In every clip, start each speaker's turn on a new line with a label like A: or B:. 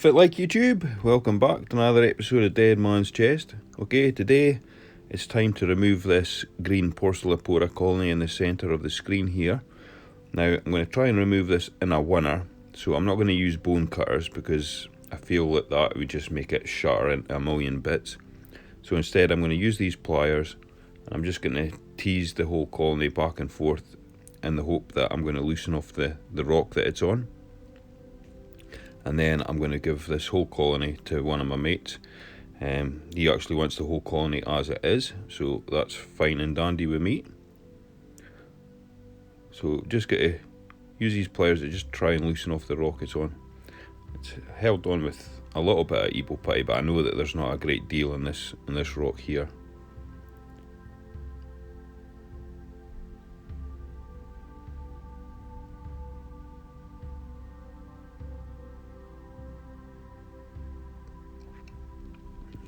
A: Fit like YouTube, welcome back to another episode of Dead Man's Chest. Okay, today it's time to remove this green pocillopora colony in the centre of the screen here. Now I'm going to try and remove this in a winner, so I'm not going to use bone cutters because I feel that that would just make it shatter into a million bits. So instead I'm going to use these pliers and I'm just going to tease the whole colony back and forth in the hope that I'm going to loosen off the rock that it's on. And then I'm going to give this whole colony to one of my mates. He actually wants the whole colony as it is, so that's fine and dandy with me. So just got to use these pliers to just try and loosen off the rock it's on. It's held on with a little bit of Evo putty, but I know that there's not a great deal in this rock here.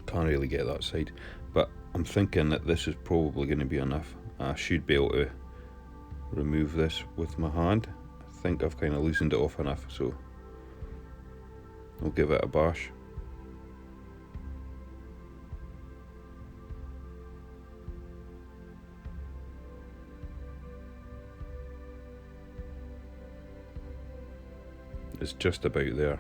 A: Can't really get that side, but I'm thinking that this is probably going to be enough. I should be able to remove this with my hand. I think I've kind of loosened it off enough, so I'll give it a bash. It's just about there.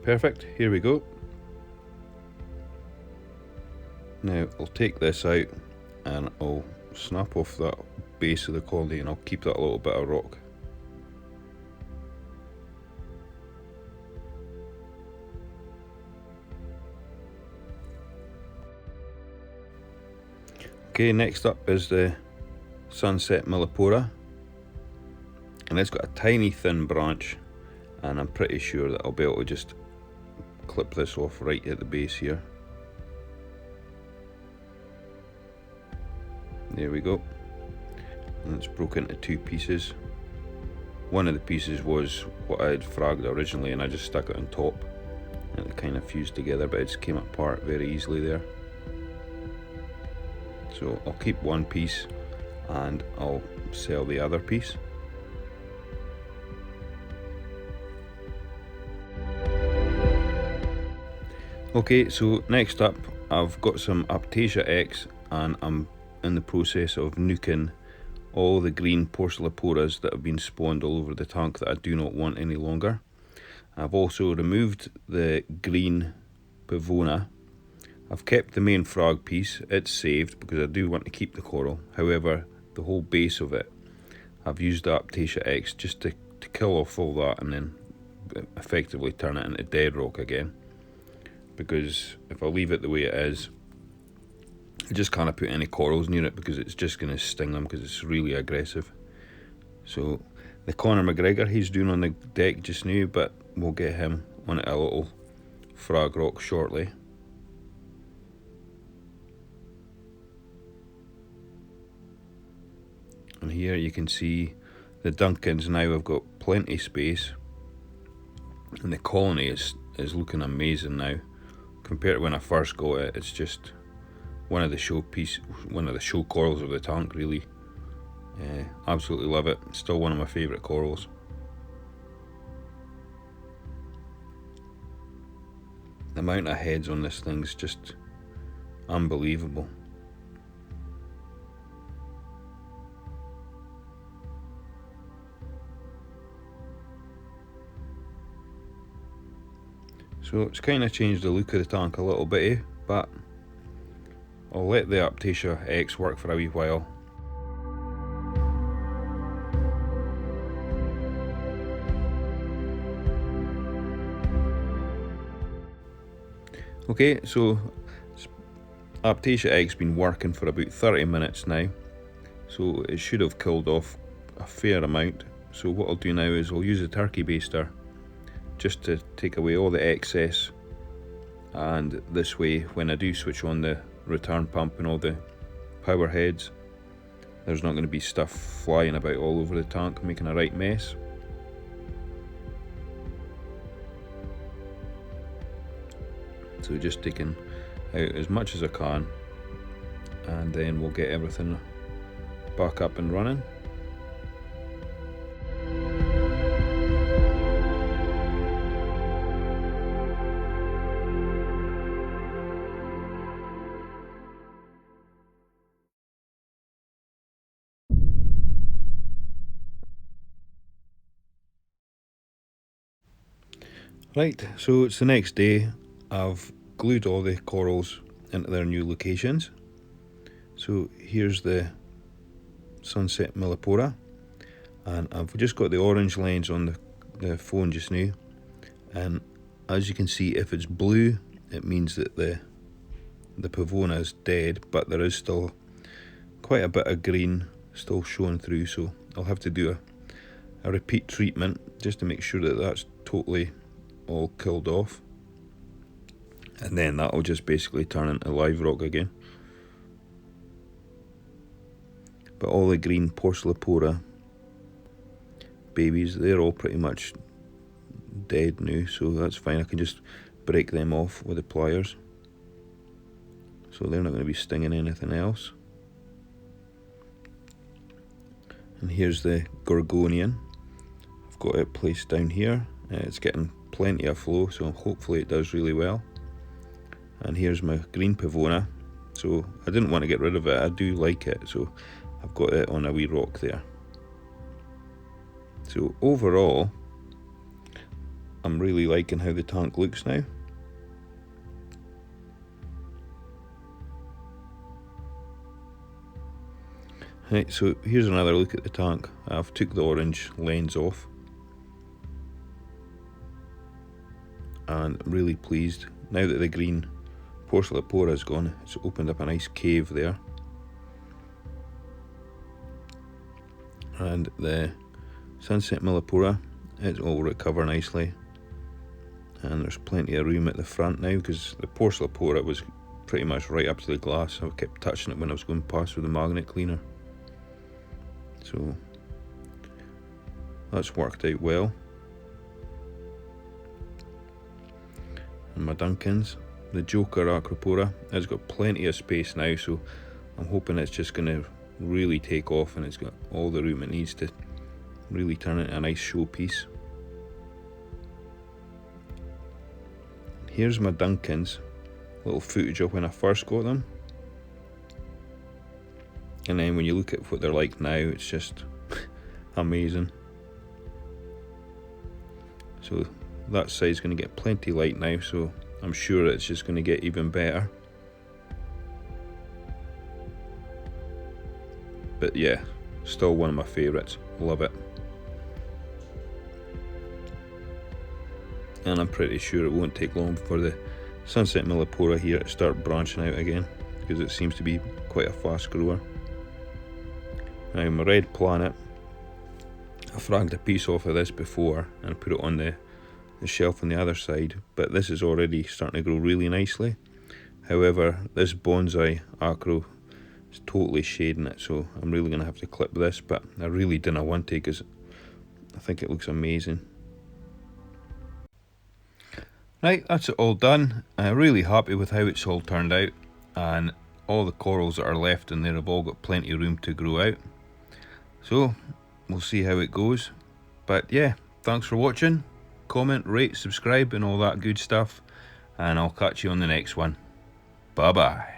A: Perfect, here we go. Now I'll take this out and I'll snap off that base of the colony and I'll keep that little bit of rock. Okay, next up is the sunset millepora, and it's got a tiny thin branch, and I'm pretty sure that I'll be able to just clip this off right at the base here. There we go. And it's broken into two pieces. One of the pieces was what I had fragged originally and I just stuck it on top and it kind of fused together, but it just came apart very easily there. So I'll keep one piece and I'll sell the other piece. Okay, so next up I've got some Aiptasia X and I'm in the process of nuking all the green pocilloporas that have been spawned all over the tank that I do not want any longer. I've also removed the green pavona. I've kept the main frog piece, it's saved because I do want to keep the coral. However, the whole base of it, I've used the Aiptasia X just to kill off all that and then effectively turn it into dead rock again. Because if I leave it the way it is, I just can't put any corals near it because it's just going to sting them because it's really aggressive. So the Conor McGregor he's doing on the deck just now, but we'll get him on a little frag rock shortly. And here you can see the Duncans now have got plenty of space, and the colony is looking amazing now. Compared to when I first got it, it's just one of the show corals of the tank, really. Absolutely love it. Still one of my favourite corals. The amount of heads on this thing's just unbelievable. So it's kind of changed the look of the tank a little bit, but I'll let the Aiptasia X work for a wee while. Okay, so Aiptasia X been working for about 30 minutes now, so it should have killed off a fair amount. So what I'll do now is I'll use a turkey baster just to take away all the excess, and this way when I do switch on the return pump and all the power heads, there's not going to be stuff flying about all over the tank making a right mess. So just taking out as much as I can, and then we'll get everything back up and running. Right, so it's the next day. I've glued all the corals into their new locations. So here's the sunset millepora, and I've just got the orange lens on the phone just now, and as you can see, if it's blue it means that the pavona is dead, but there is still quite a bit of green still showing through, so I'll have to do a repeat treatment just to make sure that that's totally all killed off, and then that'll just basically turn into live rock again. But all the green pocillopora babies, they're all pretty much dead now, so that's fine. I can just break them off with the pliers, so they're not going to be stinging anything else. And here's the gorgonian. I've got it placed down here. It's getting plenty of flow, so hopefully it does really well. And here's my green pavona. So I didn't want to get rid of it, I do like it, so I've got it on a wee rock there. So overall, I'm really liking how the tank looks now. Right, so here's another look at the tank. I've took the orange lens off, and I'm really pleased. Now that the green pocillopora is gone, it's opened up a nice cave there. And the sunset millepora, it's all recovered nicely. And there's plenty of room at the front now, because the pocillopora was pretty much right up to the glass. I kept touching it when I was going past with the magnet cleaner. So that's worked out well. And my Duncans, the Joker Acropora, has got plenty of space now, so I'm hoping it's just going to really take off, and it's got all the room it needs to really turn into a nice showpiece. Here's my Duncans, little footage of when I first got them. And then when you look at what they're like now, it's just amazing. So that side's going to get plenty light now, so I'm sure it's just going to get even better. But yeah, still one of my favourites, love it. And I'm pretty sure it won't take long for the sunset millepora here to start branching out again, because it seems to be quite a fast grower. Now my red planet, I fragged a piece off of this before and put it on the shelf on the other side, but this is already starting to grow really nicely. However, this bonsai acro is totally shading it, so I'm really going to have to clip this, but I really didn't want to, because I think it looks amazing. Right, that's it all done. I'm really happy with how it's all turned out, and all the corals that are left in there have all got plenty of room to grow out. So we'll see how it goes. But yeah, thanks for watching. Comment, rate, subscribe and all that good stuff, and I'll catch you on the next one. Bye bye.